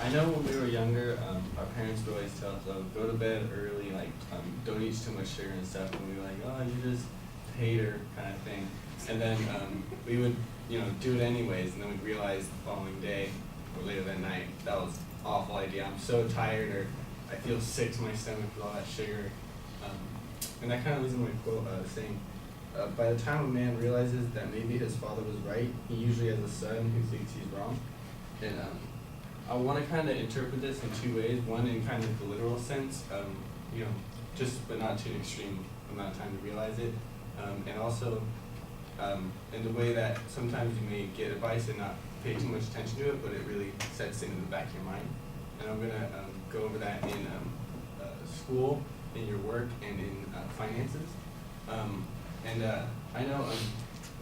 I know when we were younger, our parents would always tell us, go to bed early, like, don't eat too much sugar and stuff, and we were like, oh, you're just a hater kind of thing. And then we would, do it anyways, and then we'd realize the following day, or later that night, that was an awful idea. I'm so tired, or I feel sick to my stomach with all that sugar. And that kind of leads me to my quote saying, by the time a man realizes that maybe his father was right, he usually has a son who thinks he's wrong. And I want to kind of interpret this in two ways. One, in kind of the literal sense, just but not to an extreme amount of time to realize it. And also in the way that sometimes you may get advice and not pay too much attention to it, but it really sets in the back of your mind. And I'm going to go over that in school, in your work, and in finances. I know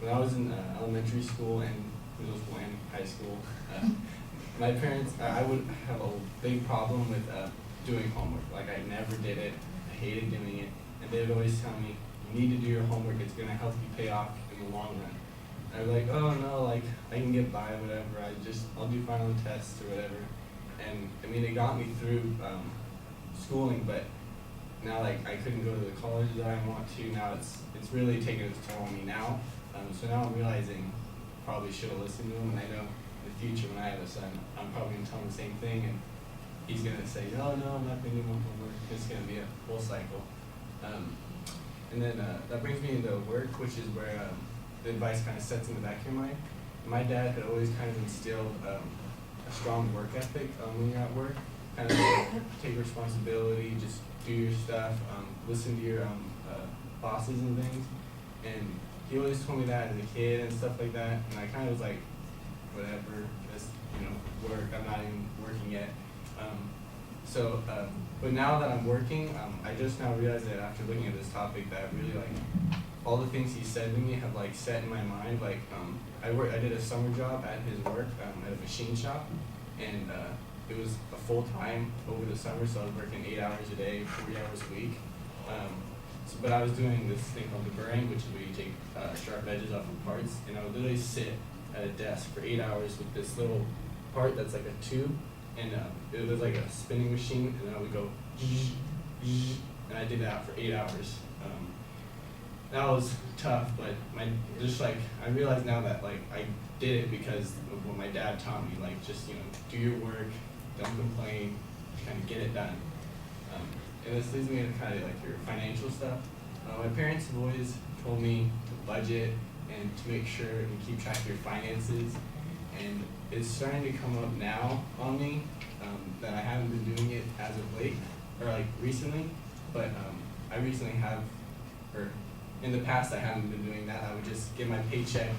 when I was in elementary school and middle school and high school, my parents, I would have a big problem with doing homework. Like, I never did it. I hated doing it. And they would always tell me, you need to do your homework. It's going to help you pay off in the long run. And I was like, oh no, like, I can get by, whatever. I'll do final tests or whatever. And I mean, it got me through schooling, but now, like, I couldn't go to the college that I want to. Now it's really taking its toll on me now. So now I'm realizing probably should have listened to him, and I know in the future when I have a son, I'm probably going to tell him the same thing, and he's going to say, no, I'm not going to do my homework. It's going to be a full cycle. And then that brings me into work, which is where the advice kind of sets in the back of your mind. My dad had always kind of instilled a strong work ethic when you're at work. Kind of take responsibility, just do your stuff, listen to your bosses and things. And he always told me that as a kid and stuff like that. And I kind of was like, whatever, just, work, I'm not even working yet. But now that I'm working, I just now realized that after looking at this topic that I really all the things he said to me have set in my mind. Like, I did a summer job at his work at a machine shop, and it was a full time over the summer, so I was working 8 hours a day, 40 hours a week. But I was doing this thing called deburring, which is where you take sharp edges off of parts, and I would literally sit at a desk for 8 hours with this little part that's like a tube, and it was like a spinning machine, and then I would go, and I did that for 8 hours. That was tough, but I realize now that I did it because of what my dad taught me, just do your work, don't complain, kind of get it done. And this leads me to kind of your financial stuff. My parents have always told me to budget and to make sure and keep track of your finances, and it's starting to come up now on me that I haven't been doing it as of late, or recently, but I recently have, or in the past I haven't been doing that. I would just get my paycheck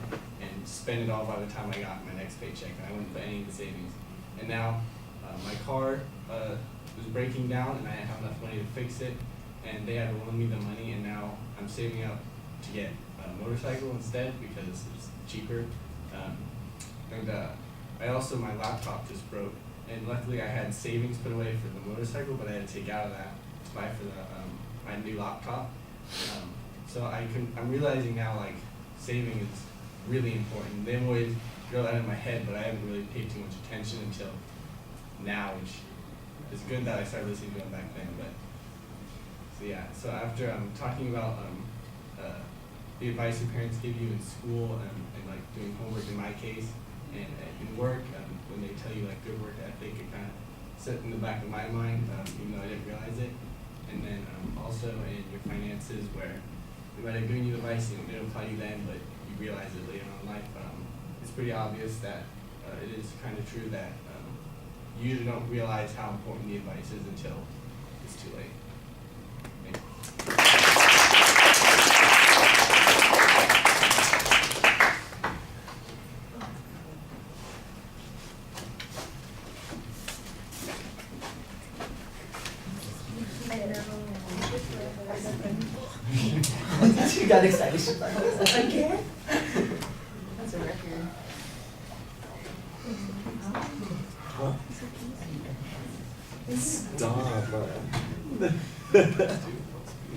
and spend it all by the time I got my next paycheck, and I wouldn't put any in the savings. And now my car was breaking down, and I didn't have enough money to fix it, and they had to loan me the money, and now I'm saving up to get a motorcycle instead because it's cheaper. My laptop just broke, and luckily I had savings put away for the motorcycle, but I had to take out of that to buy for my new laptop. So I'm realizing now saving is really important. They've always drilled that in my head, but I haven't really paid too much attention until now, which is good that I started listening to them back then. But so after talking about the advice your parents give you in school and doing homework in my case, and in work, when they tell you good work ethic, it kind of set in the back of my mind, even though I didn't realize it. And then also in your finances, where they might have given you advice and it didn't apply to you then, but you realize it later on in life. It's pretty obvious that it is kind of true that you usually don't realize how important the advice is until it's too late. Thank you. You got excited. Again? That's a record. Stop.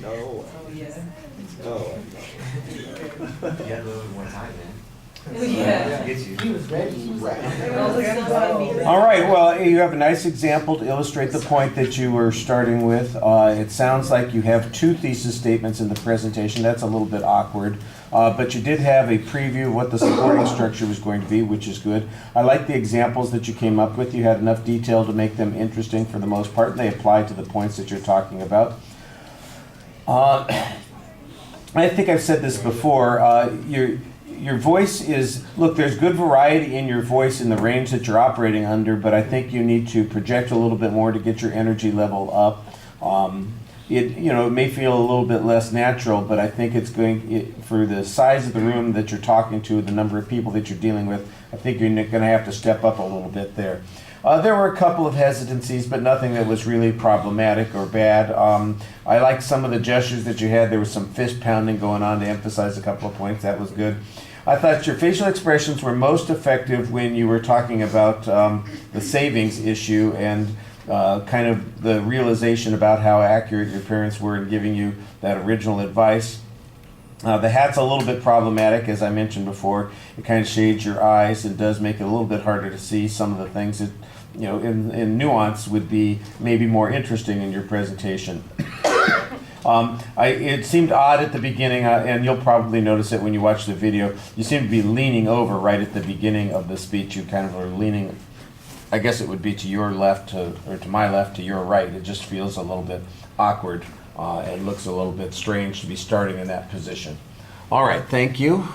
No. Oh, yeah. No. You had a little bit more time, man. Yeah. Gets you. He was ready. He was like, All right, well, you have a nice example to illustrate the point that you were starting with. It sounds like you have two thesis statements in the presentation. That's a little bit awkward. But you did have a preview of what the supporting structure was going to be, which is good. I like the examples that you came up with. You had enough detail to make them interesting for the most part, and they apply to the points that you're talking about. I think I've said this before. Your voice is, look, there's good variety in your voice in the range that you're operating under, but I think you need to project a little bit more to get your energy level up. It may feel a little bit less natural, but I think it's for the size of the room that you're talking to, the number of people that you're dealing with, I think you're going to have to step up a little bit there. There were a couple of hesitancies, but nothing that was really problematic or bad. I liked some of the gestures that you had. There was some fist pounding going on to emphasize a couple of points. That was good. I thought your facial expressions were most effective when you were talking about the savings issue and kind of the realization about how accurate your parents were in giving you that original advice. The hat's a little bit problematic, as I mentioned before. It kind of shades your eyes and does make it a little bit harder to see some of the things that, in nuance would be maybe more interesting in your presentation. It seemed odd at the beginning, and you'll probably notice it when you watch the video. You seem to be leaning over right at the beginning of the speech. You kind of are leaning, I guess it would be to your left, or to my left, to your right. It just feels a little bit awkward and looks a little bit strange to be starting in that position. All right, thank you.